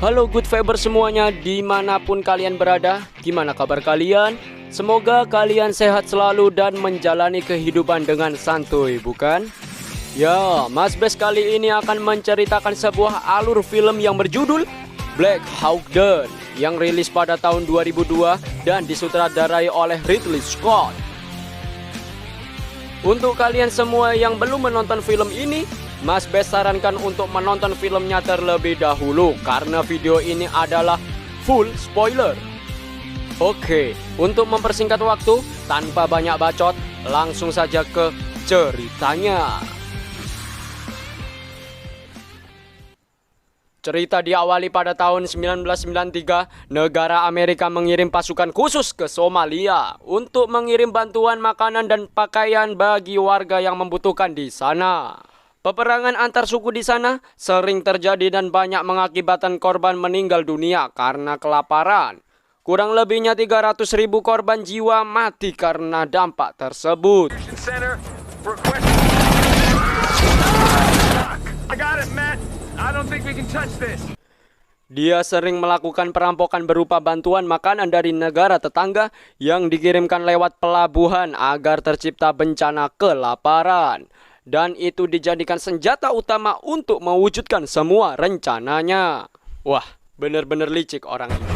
Halo good viber semuanya dimanapun kalian berada. Gimana kabar kalian? Semoga kalian sehat selalu dan menjalani kehidupan dengan santuy, bukan? Ya, Mas Bes kali ini akan menceritakan sebuah alur film yang berjudul Black Hawk Down yang rilis pada tahun 2002 dan disutradarai oleh Ridley Scott. Untuk kalian semua yang belum menonton film ini, Mas Bes sarankan untuk menonton filmnya terlebih dahulu karena video ini adalah full spoiler. Oke, untuk mempersingkat waktu tanpa banyak bacot, langsung saja ke ceritanya. Cerita diawali pada tahun 1993, negara Amerika mengirim pasukan khusus ke Somalia untuk mengirim bantuan makanan dan pakaian bagi warga yang membutuhkan di sana. Peperangan antar suku di sana sering terjadi dan banyak mengakibatkan korban meninggal dunia karena kelaparan. Kurang lebihnya 300.000 korban jiwa mati karena dampak tersebut. Dia sering melakukan perampokan berupa bantuan makanan dari negara tetangga yang dikirimkan lewat pelabuhan agar tercipta bencana kelaparan. Dan itu dijadikan senjata utama untuk mewujudkan semua rencananya. Wah, bener-bener licik orang ini.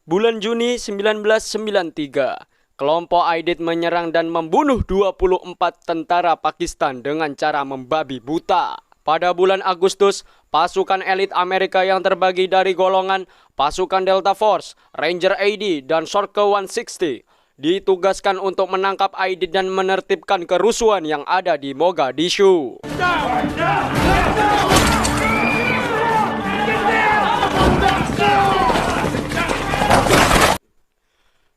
Bulan Juni 1993, kelompok IDID menyerang dan membunuh 24 tentara Pakistan dengan cara membabi buta. Pada bulan Agustus, pasukan elit Amerika yang terbagi dari golongan pasukan Delta Force, Ranger AD, dan Sorke 160 ditugaskan untuk menangkap IDID dan menertibkan kerusuhan yang ada di Mogadishu.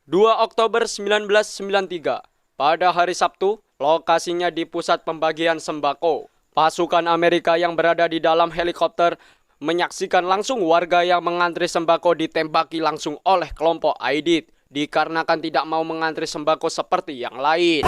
2 Oktober 1993, pada hari Sabtu, lokasinya di pusat pembagian sembako. Pasukan Amerika yang berada di dalam helikopter menyaksikan langsung warga yang mengantri sembako ditembaki langsung oleh kelompok IDID dikarenakan tidak mau mengantri sembako seperti yang lain.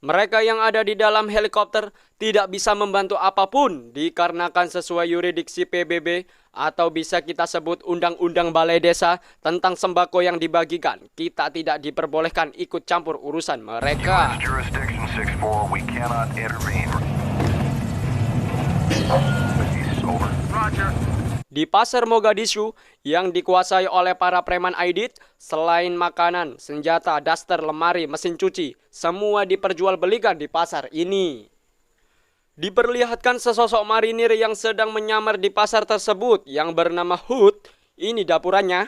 Mereka yang ada di dalam helikopter tidak bisa membantu apapun dikarenakan sesuai yurisdiksi PBB atau bisa kita sebut Undang-Undang Balai Desa tentang sembako yang dibagikan. Kita tidak diperbolehkan ikut campur urusan mereka. Di pasar Mogadishu yang dikuasai oleh para preman IDID, selain makanan, senjata, daster, lemari, mesin cuci, semua diperjualbelikan di pasar ini. Diperlihatkan sesosok marinir yang sedang menyamar di pasar tersebut yang bernama Hood. Ini dapurannya.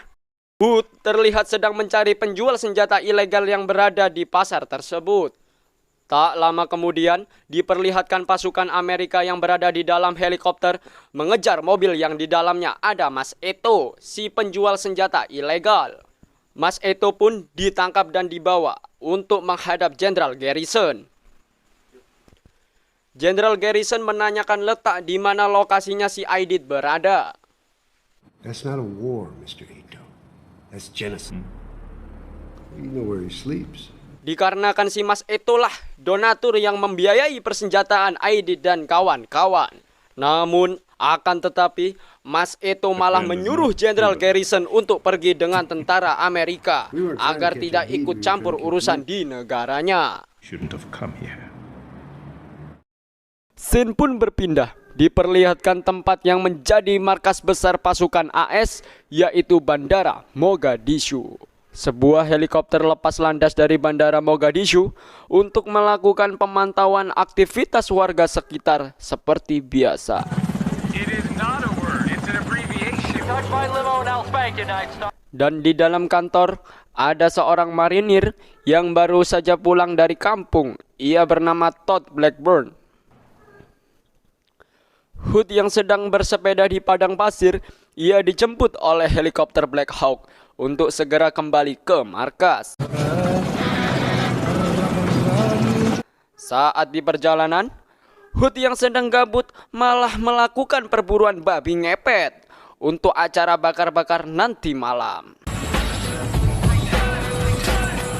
Hood terlihat sedang mencari penjual senjata ilegal yang berada di pasar tersebut. Tak lama kemudian, diperlihatkan pasukan Amerika yang berada di dalam helikopter mengejar mobil yang di dalamnya ada Mas Eto, si penjual senjata ilegal. Mas Eto pun ditangkap dan dibawa untuk menghadap Jenderal Garrison. Jenderal Garrison menanyakan letak di mana lokasinya si IDID berada. That's not a war, Mr. Ito. That's genocide. You know where he sleeps. Dikarenakan si Mas itulah donatur yang membiayai persenjataan IDID dan kawan-kawan. Namun, akan tetapi, Mas Eto malah menyuruh Jenderal Garrison untuk pergi dengan tentara Amerika agar tidak ikut campur urusan di negaranya. Scene pun berpindah. Diperlihatkan tempat yang menjadi markas besar pasukan AS, yaitu Bandara Mogadishu. Sebuah helikopter lepas landas dari Bandara Mogadishu untuk melakukan pemantauan aktivitas warga sekitar seperti biasa. Dan di dalam kantor ada seorang marinir yang baru saja pulang dari kampung. Ia bernama Todd Blackburn. Hood yang sedang bersepeda di padang pasir, ia dijemput oleh helikopter Black Hawk untuk segera kembali ke markas. Saat di perjalanan, Hood yang sedang gabut malah melakukan perburuan babi ngepet untuk acara bakar-bakar nanti malam.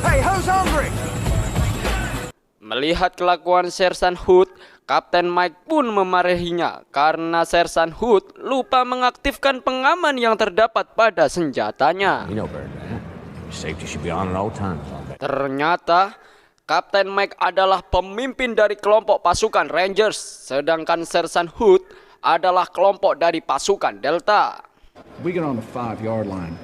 Hey, who's hungry? Melihat kelakuan Sersan Hood, Kapten Mike pun memarahinya karena Sersan Hood lupa mengaktifkan pengaman yang terdapat pada senjatanya. You know better than that. Safety should be on at all times. Ternyata Kapten Mike adalah pemimpin dari kelompok pasukan Rangers, sedangkan Sersan Hood adalah kelompok dari pasukan Delta. We get on the 5-yard line.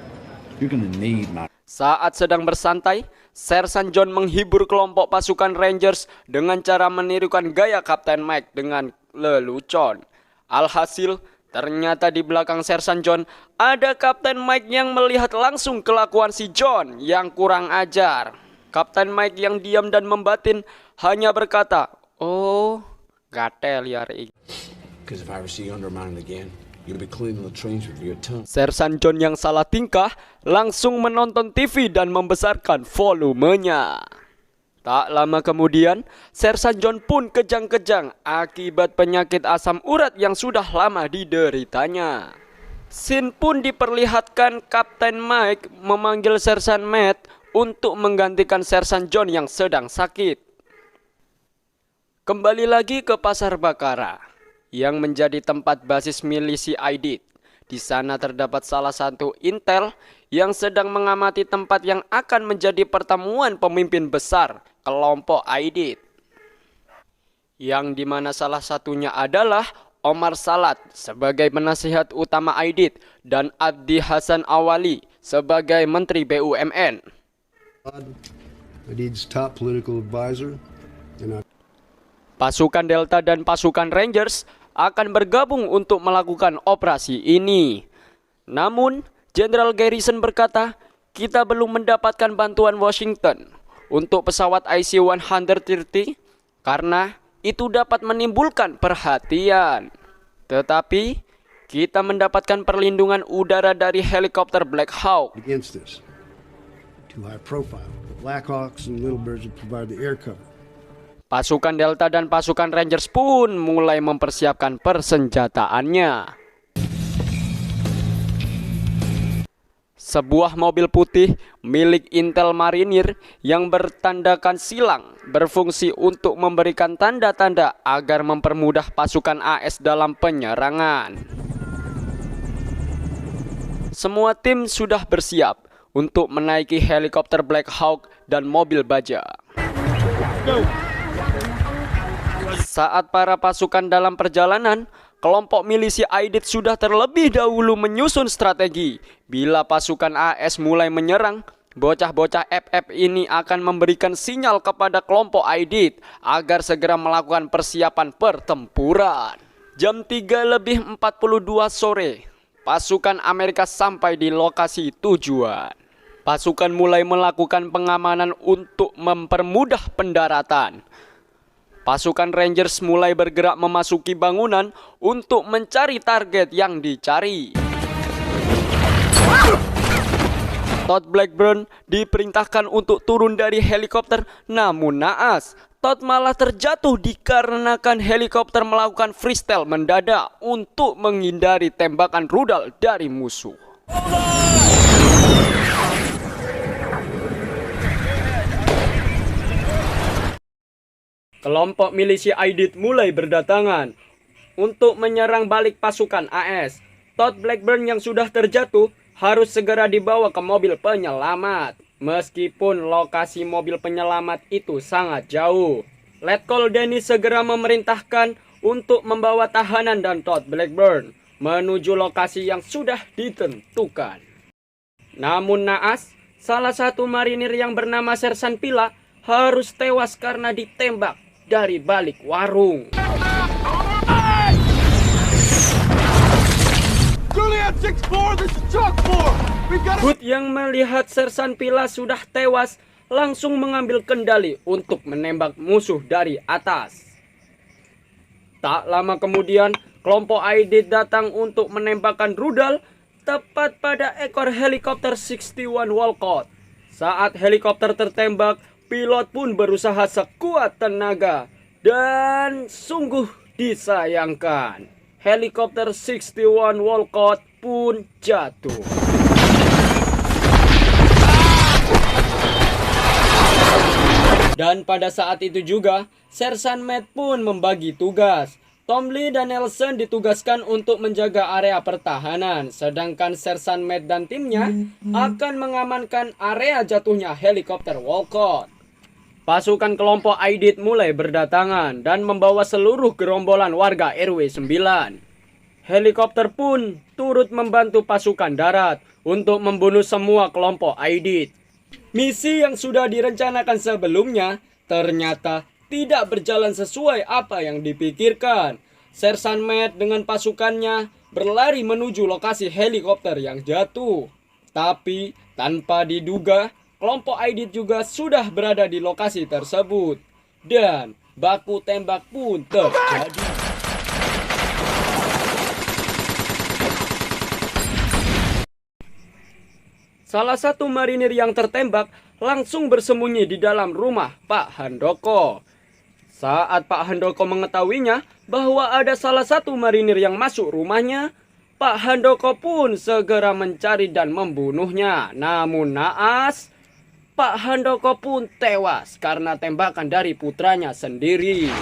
You're gonna need my... Saat sedang bersantai, Sersan John menghibur kelompok pasukan Rangers dengan cara menirukan gaya Kapten Mike dengan lelucon. Alhasil, ternyata di belakang Sersan John ada Kapten Mike yang melihat langsung kelakuan si John yang kurang ajar. Kapten Mike yang diam dan membatin hanya berkata, "Oh, gatel ya Rik." Because if I ever see you undermining again, you'll be cleaning the trains with your tongue. Sersan John yang salah tingkah langsung menonton TV dan membesarkan volumenya. Tak lama kemudian, Sersan John pun kejang-kejang akibat penyakit asam urat yang sudah lama dideritanya. Scene pun diperlihatkan Kapten Mike memanggil Sersan Matt untuk menggantikan Sersan John yang sedang sakit. Kembali lagi ke Pasar Bakara yang menjadi tempat basis milisi Aidit. Di sana terdapat salah satu intel yang sedang mengamati tempat yang akan menjadi pertemuan pemimpin besar kelompok Aidit. Yang dimana salah satunya adalah Omar Salat sebagai penasihat utama Aidit dan Abdi Hasan Awali sebagai Menteri BUMN. Aidit's top political advisor, and Pasukan Delta dan pasukan Rangers akan bergabung untuk melakukan operasi ini. Namun, Jenderal Garrison berkata, "Kita belum mendapatkan bantuan Washington untuk pesawat IC-130 karena itu dapat menimbulkan perhatian. Tetapi, kita mendapatkan perlindungan udara dari helikopter Black Hawk." against this. Too high profile. The Blackhawks and Little Birds will provide the air cover. Pasukan Delta dan pasukan Rangers pun mulai mempersiapkan persenjataannya. Sebuah mobil putih milik Intel Marinir yang bertandakan silang berfungsi untuk memberikan tanda-tanda agar mempermudah pasukan AS dalam penyerangan. Semua tim sudah bersiap untuk menaiki helikopter Black Hawk dan mobil baja. Saat para pasukan dalam perjalanan, kelompok milisi Aidit sudah terlebih dahulu menyusun strategi. Bila pasukan AS mulai menyerang, bocah-bocah FF ini akan memberikan sinyal kepada kelompok Aidit agar segera melakukan persiapan pertempuran. Jam 3:42 sore, pasukan Amerika sampai di lokasi tujuan. Pasukan mulai melakukan pengamanan untuk mempermudah pendaratan. Pasukan Rangers mulai bergerak memasuki bangunan untuk mencari target yang dicari. Todd Blackburn diperintahkan untuk turun dari helikopter, namun naas. Todd malah terjatuh dikarenakan helikopter melakukan freestyle mendadak untuk menghindari tembakan rudal dari musuh. Kelompok milisi Aidit mulai berdatangan untuk menyerang balik pasukan AS. Todd Blackburn yang sudah terjatuh harus segera dibawa ke mobil penyelamat. Meskipun lokasi mobil penyelamat itu sangat jauh. Letkol Dennis segera memerintahkan untuk membawa tahanan dan Todd Blackburn menuju lokasi yang sudah ditentukan. Namun naas, salah satu marinir yang bernama Sersan Pila harus tewas karena ditembak dari balik warung. Hood yang melihat Sersan Pila sudah tewas langsung mengambil kendali untuk menembak musuh dari atas. Tak lama kemudian, kelompok Aidit datang untuk menembakkan rudal tepat pada ekor helikopter 61 Walcott. Saat helikopter tertembak, pilot pun berusaha sekuat tenaga dan sungguh disayangkan. Helikopter 61 Walcott pun jatuh. Dan pada saat itu juga, Sersan Matt pun membagi tugas. Tom Lee dan Nelson ditugaskan untuk menjaga area pertahanan, sedangkan Sersan Matt dan timnya akan mengamankan area jatuhnya helikopter Walcott. Pasukan kelompok Aidit mulai berdatangan dan membawa seluruh gerombolan warga RW 9. Helikopter pun turut membantu pasukan darat untuk membunuh semua kelompok Aidit. Misi yang sudah direncanakan sebelumnya ternyata tidak berjalan sesuai apa yang dipikirkan. Sersan Matt dengan pasukannya berlari menuju lokasi helikopter yang jatuh. Tapi tanpa diduga, kelompok Aidit juga sudah berada di lokasi tersebut. Dan baku tembak pun terjadi. Salah satu marinir yang tertembak langsung bersembunyi di dalam rumah Pak Handoko. Saat Pak Handoko mengetahuinya bahwa ada salah satu marinir yang masuk rumahnya, Pak Handoko pun segera mencari dan membunuhnya. Namun naas, Pak Handoko pun tewas karena tembakan dari putranya sendiri.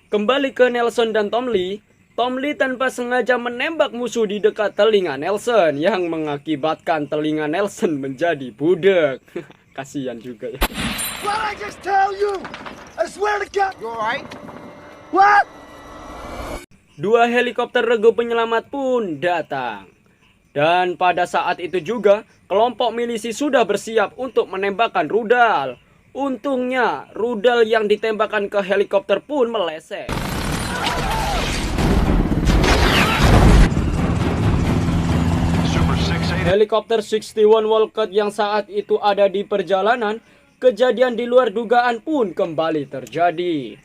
Kembali ke Nelson dan Tom Lee. Tom Lee tanpa sengaja menembak musuh di dekat telinga Nelson yang mengakibatkan telinga Nelson menjadi budak. Kasihan juga ya. What I just tell you? I swear to God. You alright? What? Dua helikopter regu penyelamat pun datang. Dan pada saat itu juga, kelompok milisi sudah bersiap untuk menembakkan rudal. Untungnya, rudal yang ditembakkan ke helikopter pun meleset. Helikopter 61 Walcott yang saat itu ada di perjalanan, kejadian di luar dugaan pun kembali terjadi.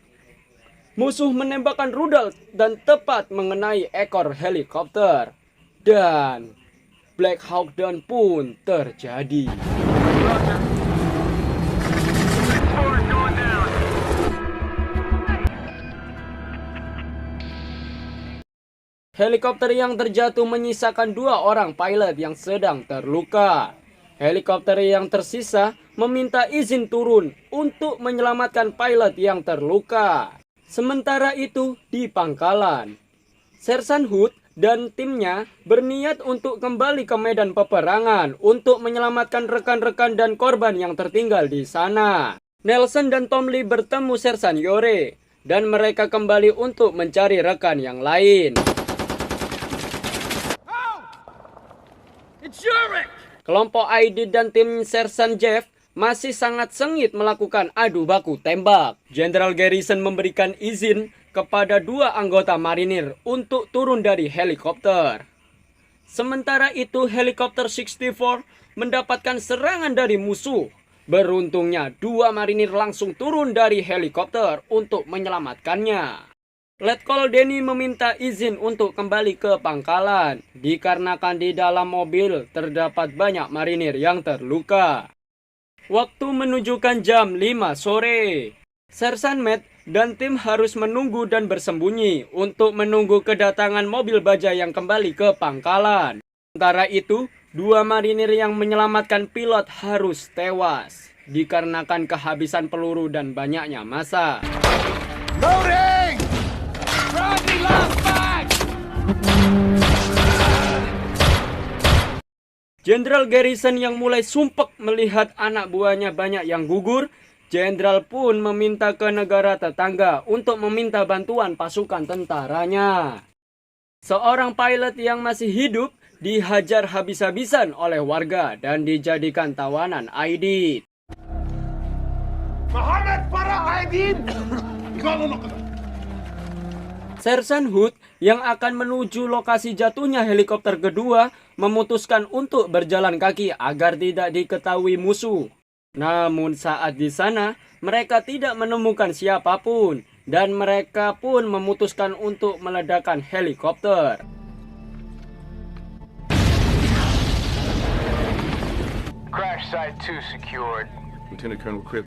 Musuh menembakkan rudal dan tepat mengenai ekor helikopter. Dan Black Hawk Down pun terjadi. Helikopter yang terjatuh menyisakan 2 orang pilot yang sedang terluka. Helikopter yang tersisa meminta izin turun untuk menyelamatkan pilot yang terluka. Sementara itu di pangkalan, Sersan Hood dan timnya berniat untuk kembali ke medan peperangan untuk menyelamatkan rekan-rekan dan korban yang tertinggal di sana. Nelson dan Tom Lee bertemu Sersan Yore dan mereka kembali untuk mencari rekan yang lain. Kelompok Aidit dan tim Sersan Jeff masih sangat sengit melakukan adu baku tembak. Jenderal Garrison memberikan izin kepada 2 anggota marinir untuk turun dari helikopter. Sementara itu helikopter 64 mendapatkan serangan dari musuh. Beruntungnya 2 marinir langsung turun dari helikopter untuk menyelamatkannya. Letkol Denny meminta izin untuk kembali ke pangkalan dikarenakan di dalam mobil terdapat banyak marinir yang terluka. Waktu menunjukkan jam 5 sore. Sersan Matt dan tim harus menunggu dan bersembunyi untuk menunggu kedatangan mobil baja yang kembali ke pangkalan. Sementara itu, 2 marinir yang menyelamatkan pilot harus tewas dikarenakan kehabisan peluru dan banyaknya massa. Loading! Rodney, last back! Jenderal Garrison yang mulai sumpek melihat anak buahnya banyak yang gugur, jenderal pun meminta ke negara tetangga untuk meminta bantuan pasukan tentaranya. Seorang pilot yang masih hidup dihajar habis-habisan oleh warga dan dijadikan tawanan Aidit. Muhammad para Aidin! Sersan Hood yang akan menuju lokasi jatuhnya helikopter kedua memutuskan untuk berjalan kaki agar tidak diketahui musuh. Namun saat di sana mereka tidak menemukan siapapun dan mereka pun memutuskan untuk meledakkan helikopter. Crash site 2 secured. Lieutenant Colonel Crip.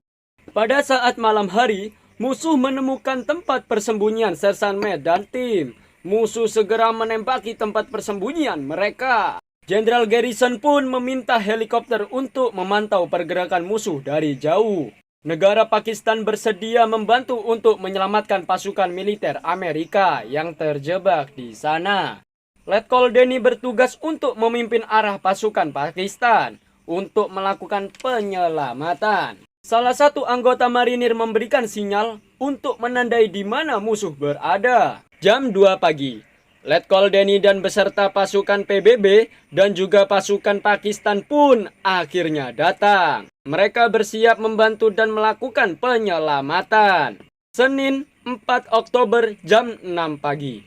Pada saat malam hari, musuh menemukan tempat persembunyian Sersan Matt dan tim. Musuh segera menembaki tempat persembunyian mereka. Jenderal Garrison pun meminta helikopter untuk memantau pergerakan musuh dari jauh. Negara Pakistan bersedia membantu untuk menyelamatkan pasukan militer Amerika yang terjebak di sana. Letkol Denny bertugas untuk memimpin arah pasukan Pakistan untuk melakukan penyelamatan. Salah satu anggota marinir memberikan sinyal untuk menandai di mana musuh berada. Jam 2 pagi, Letkol Denny dan beserta pasukan PBB dan juga pasukan Pakistan pun akhirnya datang. Mereka bersiap membantu dan melakukan penyelamatan. Senin 4 Oktober jam 6 pagi.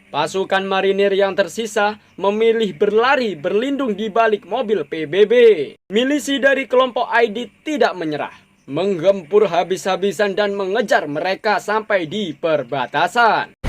Pasukan marinir yang tersisa memilih berlari berlindung di balik mobil PBB. Milisi dari kelompok ID tidak menyerah, menggempur habis-habisan dan mengejar mereka sampai di perbatasan.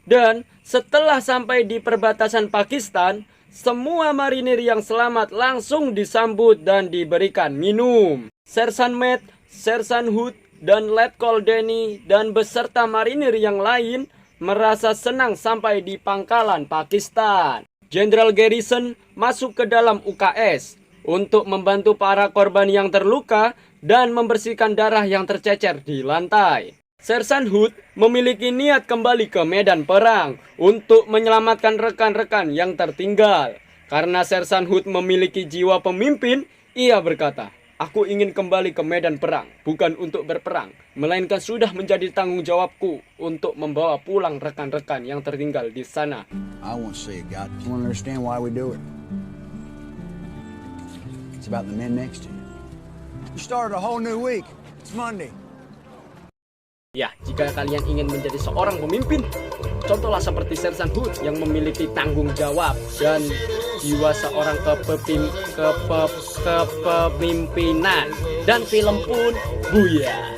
Dan setelah sampai di perbatasan Pakistan, semua marinir yang selamat langsung disambut dan diberikan minum. Sersan Matt, Sersan Hood, dan Letkol Denny dan beserta marinir yang lain merasa senang sampai di pangkalan Pakistan. Jenderal Garrison masuk ke dalam UKS untuk membantu para korban yang terluka dan membersihkan darah yang tercecer di lantai. Sersan Hood memiliki niat kembali ke medan perang untuk menyelamatkan rekan-rekan yang tertinggal. Karena Sersan Hood memiliki jiwa pemimpin, ia berkata, "Aku ingin kembali ke medan perang, bukan untuk berperang, melainkan sudah menjadi tanggung jawabku untuk membawa pulang rekan-rekan yang tertinggal di sana." I won't say it, God. I won't understand why we do it. It's about the men next to you. You started a whole new week. It's Monday. Ya, jika kalian ingin menjadi seorang pemimpin, contohlah seperti Sersan Hood yang memiliki tanggung jawab dan jiwa seorang kepemimpinan. Dan film pun buyar.